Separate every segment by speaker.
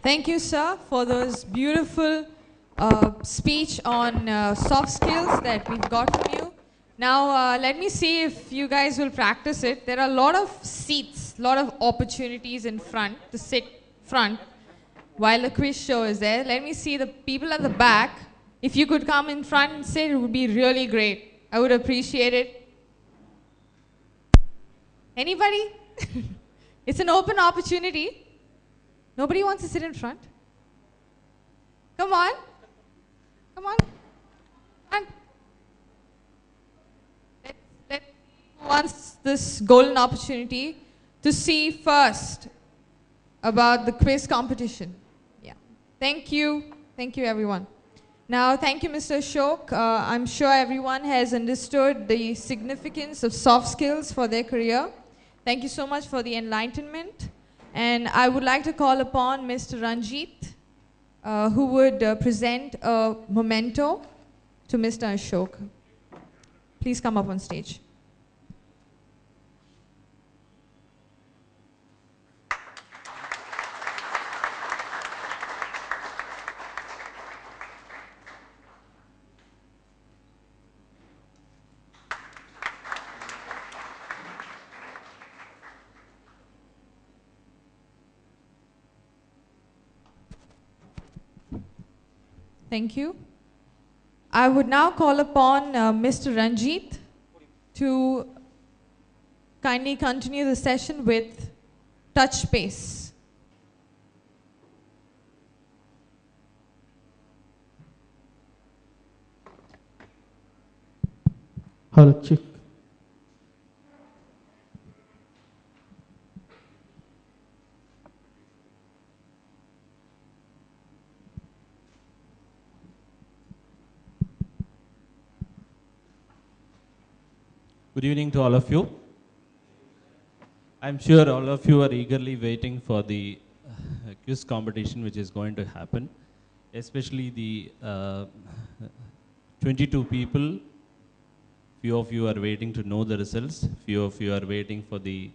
Speaker 1: Thank you, sir, for those beautiful speech on soft skills that we've got from you. Now, let me see if you guys will practice it. There are a lot of seats, a lot of opportunities in front to sit front while the quiz show is there. Let me see the people at the back. If you could come in front and sit, it would be really great. I would appreciate it. Anybody? It's an open opportunity. Nobody wants to sit in front? Come on. Come on. And let's who wants this golden opportunity to see first about the quiz competition. Yeah. Thank you. Thank you, everyone. Now, thank you, Mr. Ashok. I'm sure everyone has understood the significance of soft skills for their career. Thank you so much for the enlightenment. And I would like to call upon Mr. Ranjit, who would present a memento to Mr. Ashok. Please come up on stage. Thank you. I would now call upon Mr. Ranjit to kindly continue the session with touch base.
Speaker 2: Hello, Chief.
Speaker 3: Good evening to all of you. I'm sure all of you are eagerly waiting for the quiz competition which is going to happen, especially the 22 people. Few of you are waiting to know the results. Few of you are waiting for the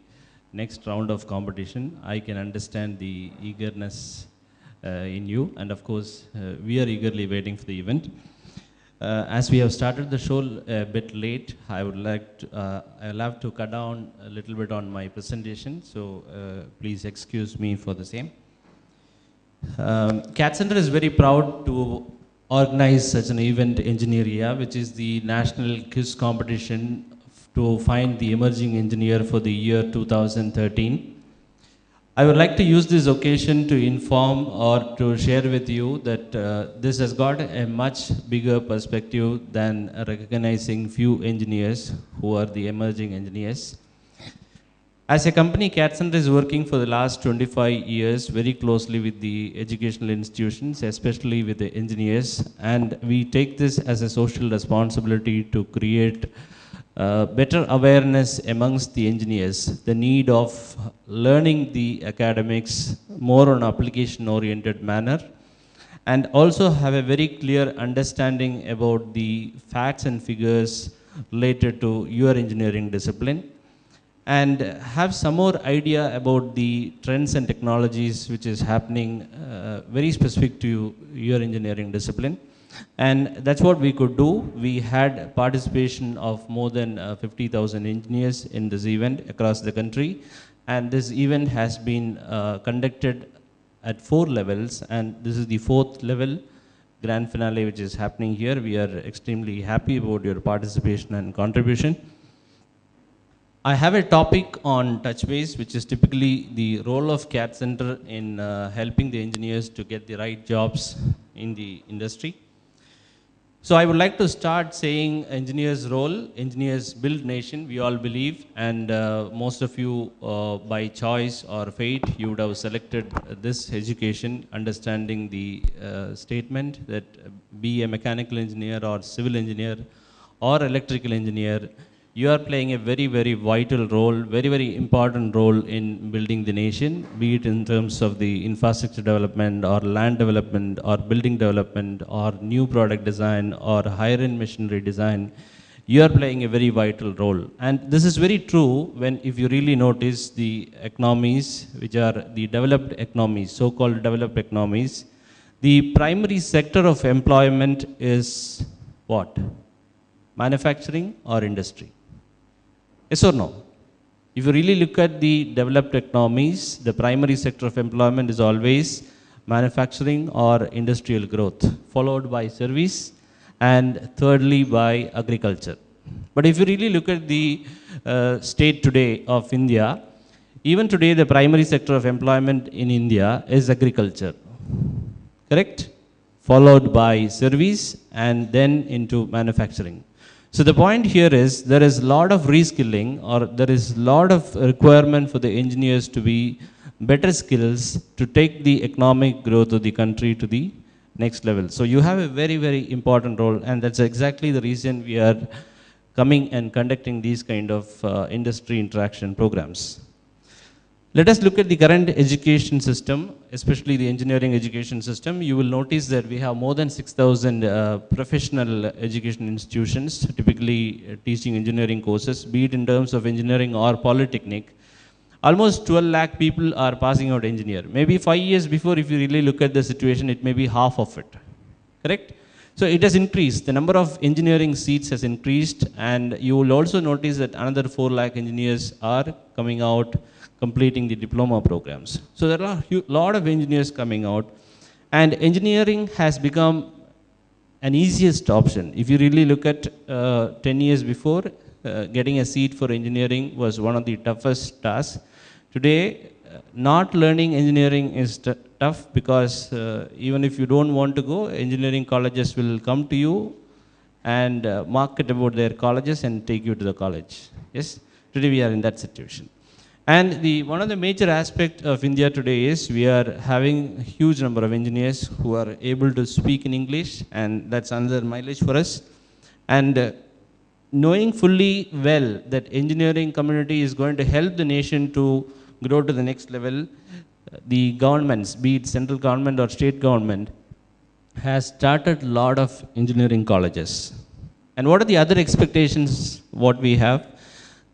Speaker 3: next round of competition. I can understand the eagerness in you, and of course, we are eagerly waiting for the event. As we have started the show a bit late, I'll have to cut down a little bit on my presentation, so please excuse me for the same. CAT Center is very proud to organize such an event Engineeria, which is the national quiz competition to find the emerging engineer for the year 2013. I would like to use this occasion to inform or to share with you that this has got a much bigger perspective than recognizing few engineers who are the emerging engineers. As a company, CAT Center is working for the last 25 years very closely with the educational institutions, especially with the engineers, and we take this as a social responsibility to create better awareness amongst the engineers, the need of learning the academics more on application-oriented manner, and also have a very clear understanding about the facts and figures related to your engineering discipline, and have some more idea about the trends and technologies which is happening very specific to your engineering discipline. And that's what we could do. We had participation of more than 50,000 engineers in this event across the country. And this event has been conducted at 4 levels. And this is the 4th level, grand finale, which is happening here. We are extremely happy about your participation and contribution. I have a topic on touch base, which is typically the role of CAT Center in helping the engineers to get the right jobs in the industry. So I would like to start saying engineers' role. Engineers build nation, we all believe, and most of you by choice or fate, you would have selected this education, understanding the statement that be a mechanical engineer or civil engineer or electrical engineer, you are playing a very, very vital role, very, very important role in building the nation, be it in terms of the infrastructure development or land development or building development or new product design or higher-end machinery design. you are playing a very vital role. And this is very true when, if you really notice the economies, which are the developed economies, so-called developed economies, the primary sector of employment is what? Manufacturing or industry? Yes or no? If you really look at the developed economies, the primary sector of employment is always manufacturing or industrial growth, followed by service, and thirdly by agriculture. But if you really look at the state today of India, even today the primary sector of employment in India is agriculture, correct? Followed by service and then into manufacturing. So the point here is there is a lot of reskilling, or there is a lot of requirement for the engineers to be better skills to take the economic growth of the country to the next level. So you have a very, very important role, and that's exactly the reason we are coming and conducting these kind of industry interaction programs. Let us look at the current education system, especially the engineering education system. You will notice that we have more than 6,000 professional education institutions, typically teaching engineering courses, be it in terms of engineering or polytechnic. Almost 12 lakh people are passing out engineer. Maybe 5 years before, if you really look at the situation, it may be half of it, correct? So it has increased. The number of engineering seats has increased, and you will also notice that another 4 lakh engineers are coming out, completing the diploma programs. So there are a lot of engineers coming out, and engineering has become an easiest option. If you really look at 10 years before, getting a seat for engineering was one of the toughest tasks. Today, not learning engineering is tough, because even if you don't want to go, engineering colleges will come to you and market about their colleges and take you to the college. Yes, today we are in that situation. And one of the major aspects of India today is we are having a huge number of engineers who are able to speak in English, and that's another mileage for us. And knowing fully well that engineering community is going to help the nation to grow to the next level, the governments, be it central government or state government, has started a lot of engineering colleges. And what are the other expectations what we have?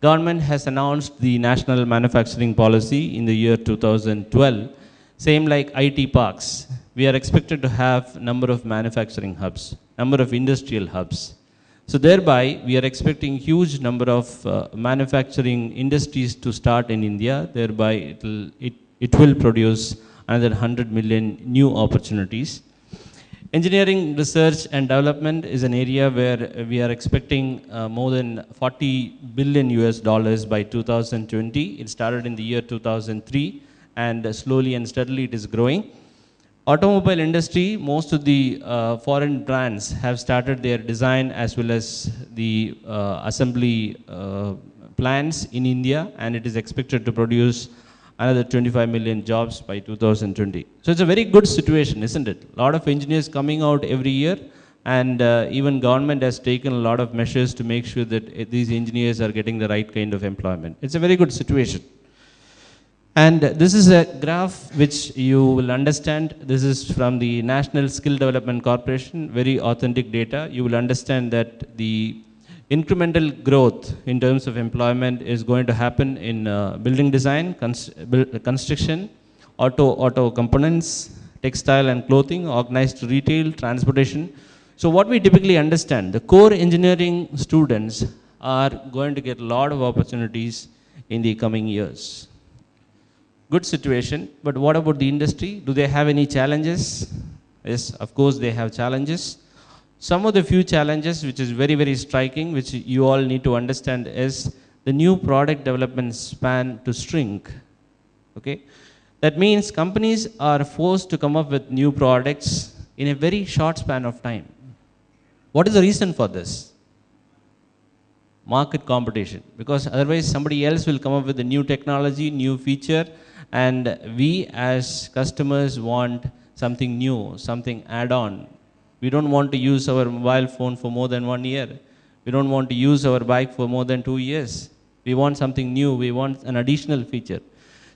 Speaker 3: Government has announced the national manufacturing policy in the year 2012, same like IT parks. We are expected to have number of manufacturing hubs, number of industrial hubs. So thereby, we are expecting huge number of manufacturing industries to start in India. Thereby, it will produce another 100 million new opportunities. Engineering research and development is an area where we are expecting more than 40 billion US dollars by 2020. It started in the year 2003, and slowly and steadily it is growing. Automobile industry, most of the foreign brands have started their design as well as the assembly plants in India, and it is expected to produce another 25 million jobs by 2020. So it's a very good situation, isn't it? A lot of engineers coming out every year, and even government has taken a lot of measures to make sure that these engineers are getting the right kind of employment. It's a very good situation. And this is a graph which you will understand. This is from the National Skill Development Corporation, very authentic data. You will understand that the incremental growth in terms of employment is going to happen in building design, construction, auto components, textile and clothing, organized retail, transportation. So what we typically understand, the core engineering students are going to get a lot of opportunities in the coming years. Good situation, but what about the industry? Do they have any challenges? Yes, of course they have challenges. Some of the few challenges which is very, very striking, which you all need to understand, is the new product development span to shrink. Okay? That means companies are forced to come up with new products in a very short span of time. What is the reason for this? Market competition. Because otherwise somebody else will come up with a new technology, new feature, and we as customers want something new, something add-on. We don't want to use our mobile phone for more than 1 year. We don't want to use our bike for more than 2 years. We want something new. We want an additional feature.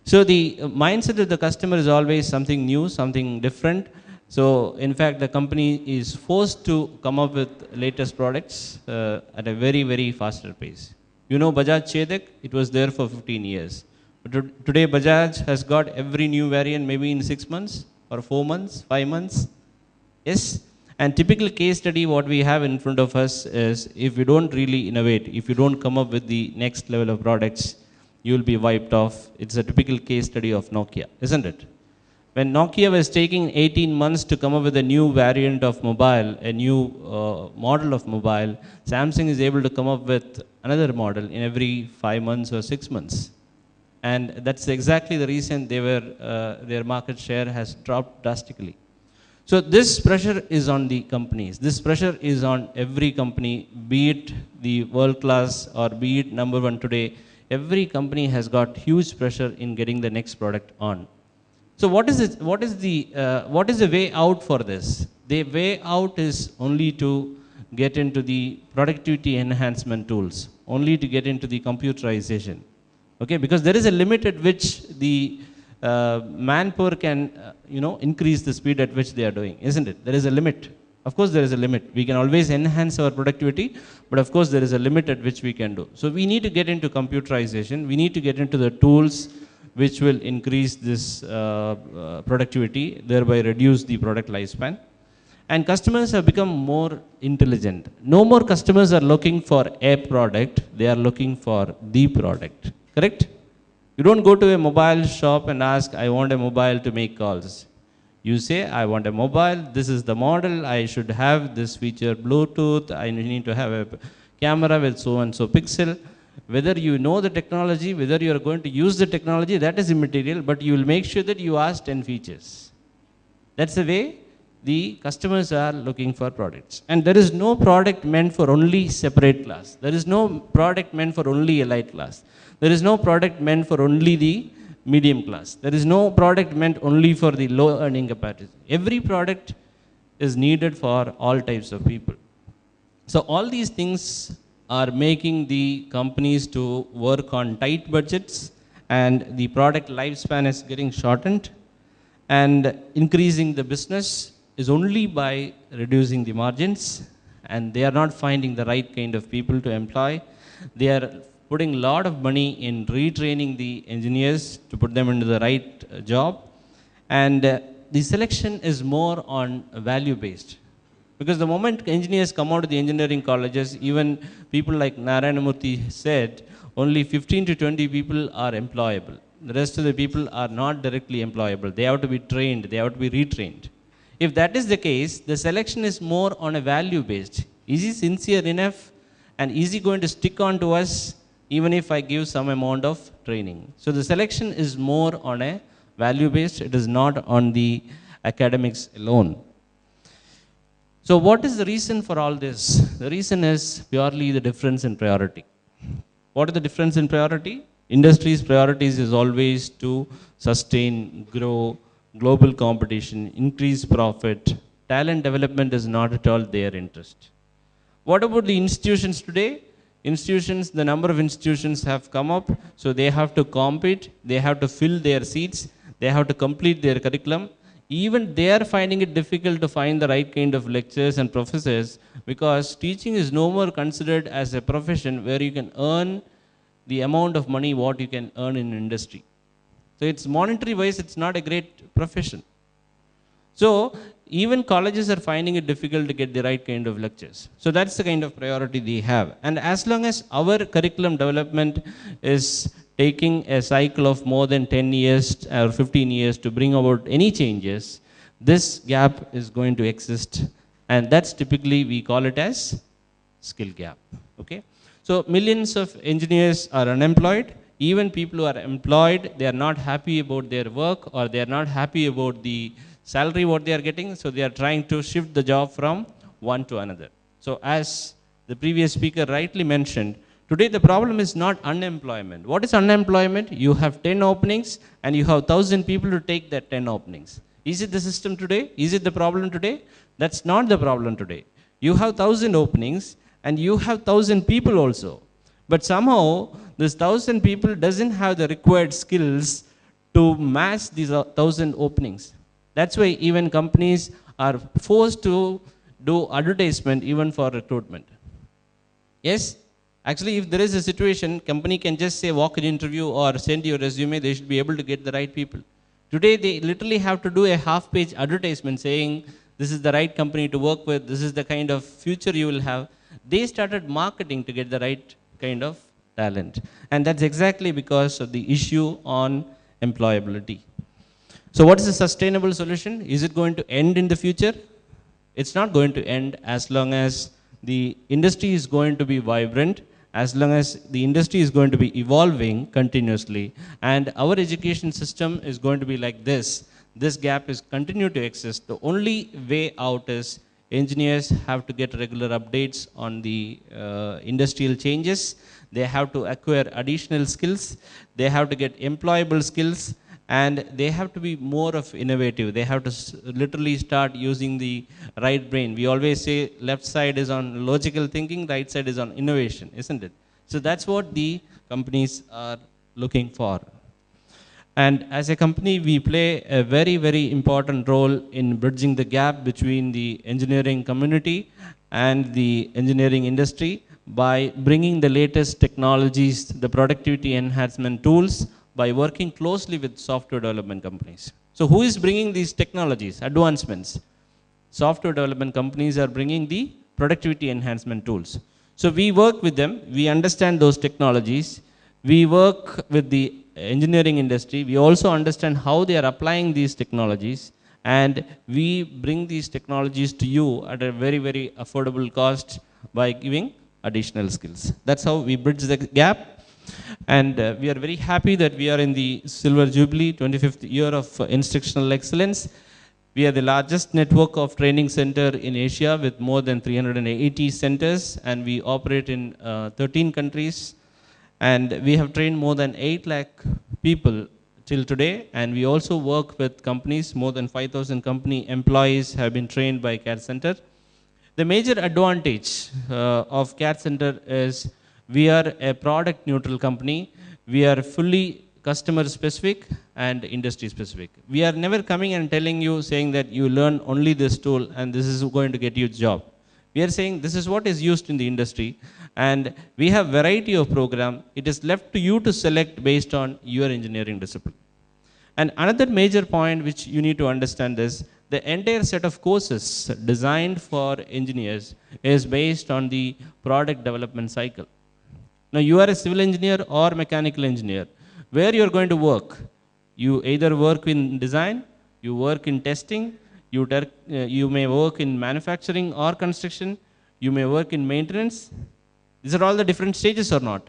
Speaker 3: So the mindset of the customer is always something new, something different, So in fact, the company is forced to come up with latest products at a very, very faster pace. You know Bajaj Chetak, it was there for 15 years. But today Bajaj has got every new variant maybe in 6 months or 4 months, 5 months. Yes. And typical case study what we have in front of us is if you don't really innovate, if you don't come up with the next level of products, you will be wiped off. It's a typical case study of Nokia, isn't it? When Nokia was taking 18 months to come up with a new variant of mobile, a new model of mobile, Samsung is able to come up with another model in every 5 months or 6 months. And that's exactly the reason their market share has dropped drastically. So this pressure is on the companies. This pressure is on every company, be it the world class or be it number one today. Every company has got huge pressure in getting the next product on. So what is it? What is the way out for this? The way out is only to get into the productivity enhancement tools, only to get into the computerization. Okay, because there is a limit at which the manpower can, increase the speed at which they are doing, isn't it? There is a limit. Of course, there is a limit. We can always enhance our productivity, but of course, there is a limit at which we can do. So we need to get into computerization. We need to get into the tools which will increase this productivity, thereby reduce the product lifespan. And customers have become more intelligent. No more customers are looking for a product, they are looking for the product. Correct? You don't go to a mobile shop and ask, I want a mobile to make calls. You say, I want a mobile, this is the model, I should have this feature Bluetooth, I need to have a camera with so and so pixel. Whether you know the technology, whether you are going to use the technology, that is immaterial, but you will make sure that you ask 10 features. That's the way the customers are looking for products. And there is no product meant for only separate class. There is no product meant for only elite class. There is no product meant for only the medium class. There is no product meant only for the low earning capacity. Every product is needed for all types of people. So all these things are making the companies to work on tight budgets, and the product lifespan is getting shortened, and increasing the business is only by reducing the margins, and they are not finding the right kind of people to employ. They are putting a lot of money in retraining the engineers to put them into the right job, and the selection is more on value based. Because the moment engineers come out of the engineering colleges, even people like Narayanamurthy said, only 15 to 20 people are employable. The rest of the people are not directly employable. They have to be trained, they have to be retrained. If that is the case, the selection is more on a value based. Is he sincere enough and is he going to stick on to us even if I give some amount of training? So the selection is more on a value based, it is not on the academics alone. So what is the reason for all this? The reason is purely the difference in priority. What is the difference in priority? Industry's priorities is always to sustain, grow, global competition, increase profit. Talent development is not at all their interest. What about the institutions today? Institutions, the number of institutions have come up, so they have to compete, they have to fill their seats, they have to complete their curriculum. Even they are finding it difficult to find the right kind of lecturers and professors, because teaching is no more considered as a profession where you can earn the amount of money what you can earn in industry. So it's monetary wise, it's not a great profession. So even colleges are finding it difficult to get the right kind of lectures. So that's the kind of priority they have. And as long as our curriculum development is taking a cycle of more than 10 years or 15 years to bring about any changes, this gap is going to exist. And that's typically, we call it as skill gap. Okay? So millions of engineers are unemployed. Even people who are employed, they are not happy about their work, or they are not happy about the salary what they are getting. So they are trying to shift the job from one to another. So as the previous speaker rightly mentioned, today the problem is not unemployment. What is unemployment? You have 10 openings and you have 1,000 people to take that 10 openings. Is it the system today? Is it the problem today? That's not the problem today. You have 1,000 openings and you have 1,000 people also. But somehow this 1,000 people doesn't have the required skills to match these 1,000 openings. That's why even companies are forced to do advertisement even for recruitment. Yes? Actually, if there is a situation, company can just say walk-in interview or send your resume, they should be able to get the right people. Today, they literally have to do a half-page advertisement saying, this is the right company to work with, this is the kind of future you will have. They started marketing to get the right kind of talent. And that's exactly because of the issue on employability. So what is the sustainable solution? Is it going to end in the future? It's not going to end as long as the industry is going to be vibrant, as long as the industry is going to be evolving continuously, and our education system is going to be like this. This gap is continue to exist. The only way out is engineers have to get regular updates on the industrial changes. They have to acquire additional skills. They have to get employable skills. And they have to be more of innovative. They have to literally start using the right brain. We always say left side is on logical thinking, right side is on innovation, isn't it? So that's what the companies are looking for. And as a company, we play a very, very important role in bridging the gap between the engineering community and the engineering industry by bringing the latest technologies, the productivity enhancement tools, by working closely with software development companies. So who is bringing these technologies, advancements? Software development companies are bringing the productivity enhancement tools. So we work with them, we understand those technologies, we work with the engineering industry, we also understand how they are applying these technologies, and we bring these technologies to you at a very, very affordable cost by giving additional skills. That's how we bridge the gap. And we are very happy that we are in the Silver Jubilee, 25th year of instructional excellence. We are the largest network of training center in Asia with more than 380 centers, and we operate in 13 countries. And we have trained more than 8 lakh people till today, and we also work with companies. More than 5,000 company employees have been trained by CAD Center. The major advantage of CAD Center is we are a product neutral company. We are fully customer specific and industry specific. We are never coming and telling you, saying that you learn only this tool and this is going to get you a job. We are saying this is what is used in the industry, and we have variety of program. It is left to you to select based on your engineering discipline. And another major point which you need to understand is the entire set of courses designed for engineers is based on the product development cycle. Now you are a civil engineer or mechanical engineer. Where you are going to work? You either work in design, you work in testing, you may work in manufacturing or construction, you may work in maintenance. These are all the different stages or not?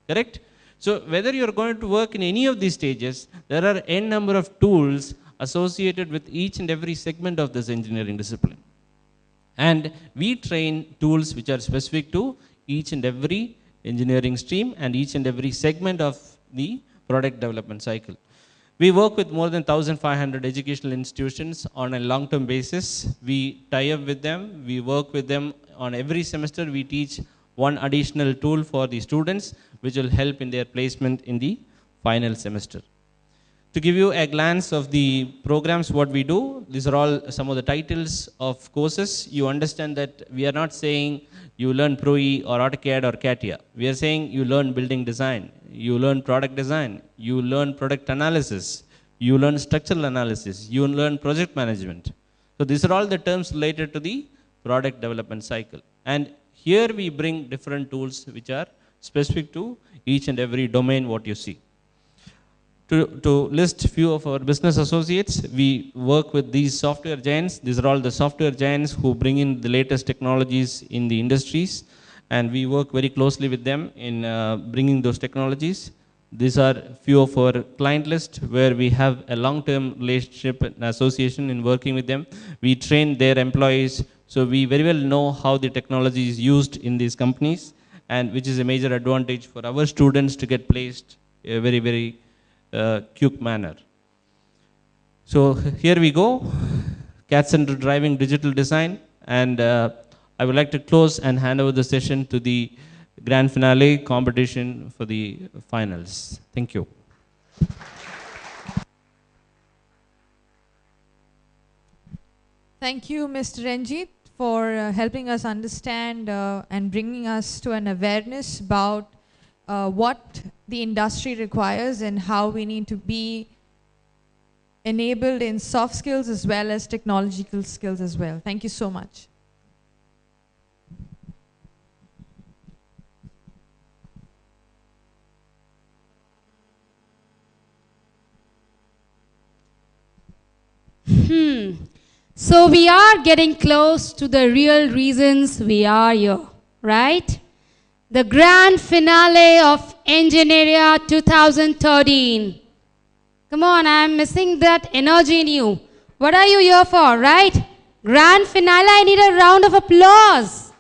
Speaker 3: Correct? So whether you are going to work in any of these stages, there are n number of tools associated with each and every segment of this engineering discipline. And we train tools which are specific to each and every engineering stream and each and every segment of the product development cycle. We work with more than 1,500 educational institutions on a long-term basis. We tie up with them. We work with them on every semester. We teach one additional tool for the students, which will help in their placement in the final semester. To give you a glance of the programs, what we do, these are all some of the titles of courses. You understand that we are not saying you learn Pro-E or AutoCAD or CATIA. We are saying you learn building design, you learn product design, you learn product analysis, you learn structural analysis, you learn project management. So these are all the terms related to the product development cycle. And here we bring different tools which are specific to each and every domain what you see. To list few of our business associates, we work with these software giants. These are all the software giants who bring in the latest technologies in the industries, and we work very closely with them in bringing those technologies. These are few of our client list where we have a long-term relationship and association in working with them. We train their employees, so we very well know how the technology is used in these companies, and which is a major advantage for our students to get placed a very, very quick manner. So here we go, CAD Center driving digital design, and I would like to close and hand over the session to the grand finale competition for the finals. Thank you.
Speaker 1: Thank you, Mr. Ranjit, for helping us understand and bringing us to an awareness about what the industry requires and how we need to be enabled in soft skills as well as technological skills as well. Thank you so much.
Speaker 2: So we are getting close to the real reasons we are here, right? The grand finale of Engineer 2013. Come on, I'm missing that energy in you. What are you here for, right? Grand finale, I need a round of applause.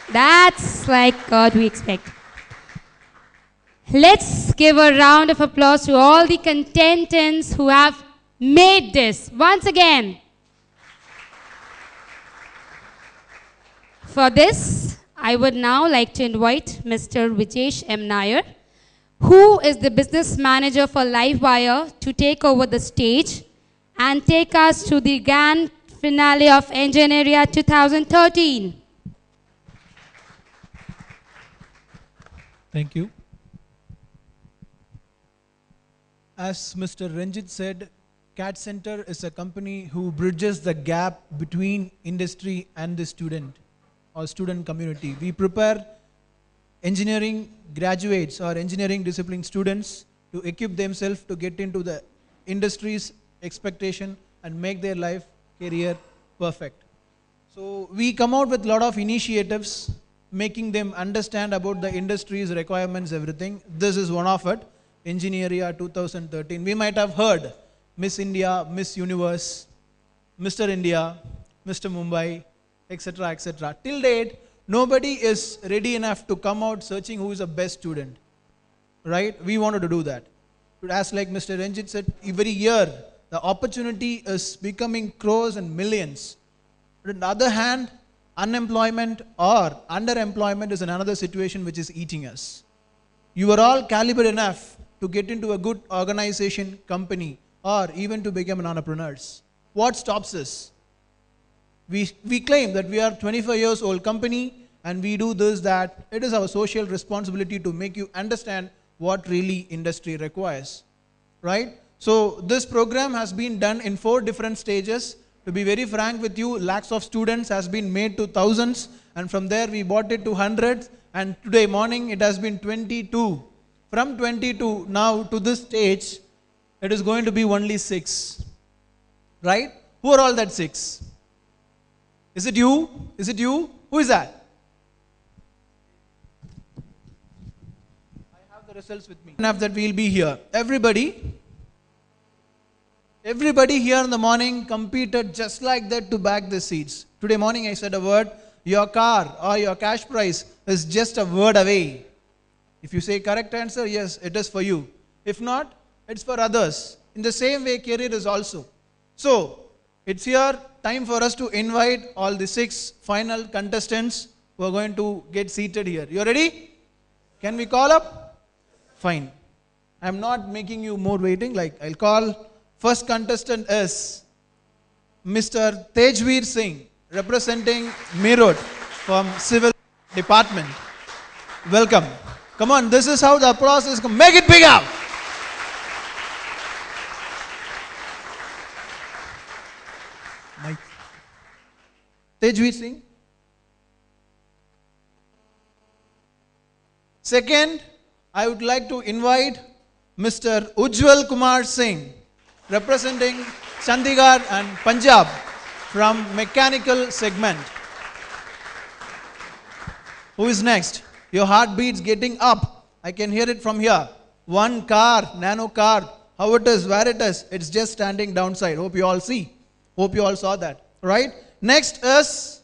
Speaker 2: That's like what we expect. Let's give a round of applause to all the contestants who have made this once again. For this, I would now like to invite Mr. Vijesh M. Nair, who is the business manager for Livewire, to take over the stage and take us to the grand finale of Engineer 2013.
Speaker 4: Thank you. As Mr. Ranjit said, CAT Center is a company who bridges the gap between industry and the student or student community. We prepare engineering graduates or engineering discipline students to equip themselves to get into the industry's expectation and make their life career perfect. So we come out with a lot of initiatives, making them understand about the industry's requirements, everything. This is one of it, Engineer 2013. We might have heard Miss India, Miss Universe, Mr. India, Mr. Mumbai, etc., etc. Till date, nobody is ready enough to come out searching who is the best student, right? We wanted to do that. As like Mr. Ranjit said, every year, the opportunity is becoming crores and millions. But on the other hand, unemployment or underemployment is another situation which is eating us. You are all caliber enough to get into a good organization, company, or even to become an entrepreneurs. What stops us? We claim that we are 25 years old company and we do this, that. It is our social responsibility to make you understand what really industry requires, right? So this program has been done in 4 different stages. To be very frank with you, lakhs of students has been made to thousands, and from there we brought it to hundreds, and today morning it has been 22. From 22 now to this stage, it is going to be only 6, right? Who are all that 6? Is it you? Is it you? Who is that? I have the results with me. Enough that we'll be here. Everybody here in the morning competed just like that to bag the seats. Today morning I said a word, your car or your cash prize is just a word away. If you say correct answer, yes, it is for you. If not, it's for others. In the same way, career is also. So, it's here time for us to invite all the 6 final contestants who are going to get seated here. You ready? Can we call up? Fine. I'm not making you more waiting. Like, I'll call. First contestant is Mr. Tejveer Singh, representing Meerut from Civil Department. Welcome. Come on, this is how the applause is. Make it bigger. Mike. Tejveer Singh. Second, I would like to invite Mr. Ujjwal Kumar Singh, representing Chandigarh and Punjab from mechanical segment. Who is next? Your heartbeat's getting up. I can hear it from here. One car, nano car, how it is, where it is. It's just standing downside. Hope you all see. Hope you all saw that. Right? Next is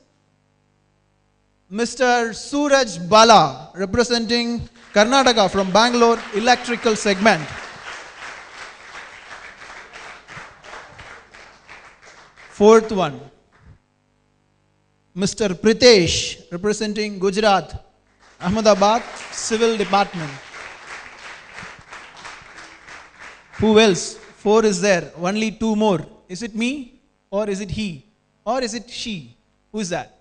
Speaker 4: Mr. Suraj Bala, representing Karnataka from Bangalore electrical segment. Fourth one, Mr. Pritesh, representing Gujarat, Ahmedabad Civil Department. Who else? 4 is there, only 2 more. Is it me or is it he? Or is it she? Who is that?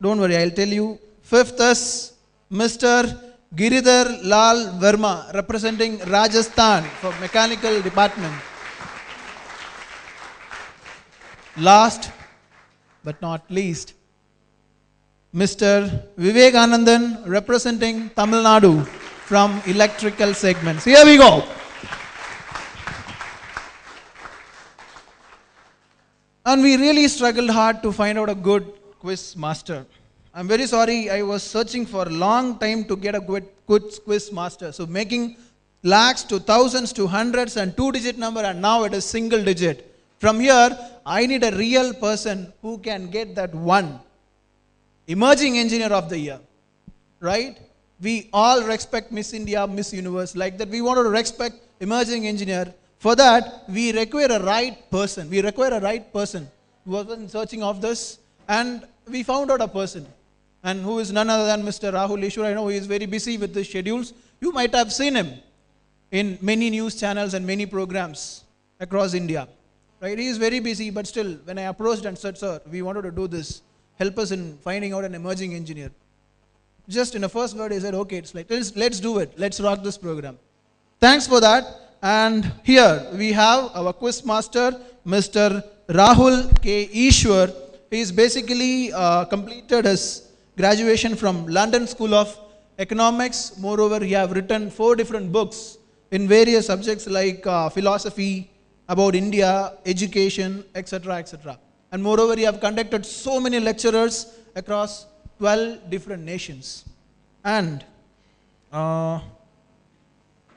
Speaker 4: Don't worry, I'll tell you. Fifth is Mr. Giridhar Lal Verma, representing Rajasthan for Mechanical Department. Last but not least, Mr. Vivekanandan, representing Tamil Nadu from Electrical Segments. Here we go. And we really struggled hard to find out a good quiz master. I'm very sorry, I was searching for a long time to get a good quiz master. So making lakhs to thousands to hundreds and two-digit number, and now it is single digit. From here, I need a real person who can get that one. Emerging Engineer of the Year. Right? We all respect Miss India, Miss Universe. Like that, we want to respect Emerging Engineer. For that, we require a right person. We require a right person who was searching of this, and we found out a person, and who is none other than Mr. Rahul Ishwar. I know he is very busy with his schedules. You might have seen him in many news channels and many programs across India. Right? He is very busy, but still, when I approached and said, sir, we wanted to do this, help us in finding out an emerging engineer. Just in the first word, he said, okay, it's like, let's do it. Let's rock this program. Thanks for that. And here we have our quiz master, Mr. Rahul K. Ishwar. He is basically completed his graduation from London School of Economics. Moreover, he have written 4 different books in various subjects like philosophy, about India, education, etc., etc. And moreover, he have conducted so many lecturers across 12 different nations. And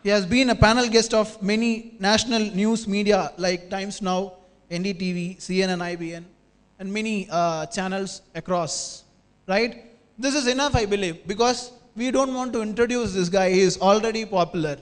Speaker 4: he has been a panel guest of many national news media like Times Now, NDTV, CNN, IBN, and many channels across. Right? This is enough, I believe, because we don't want to introduce this guy. He is already popular.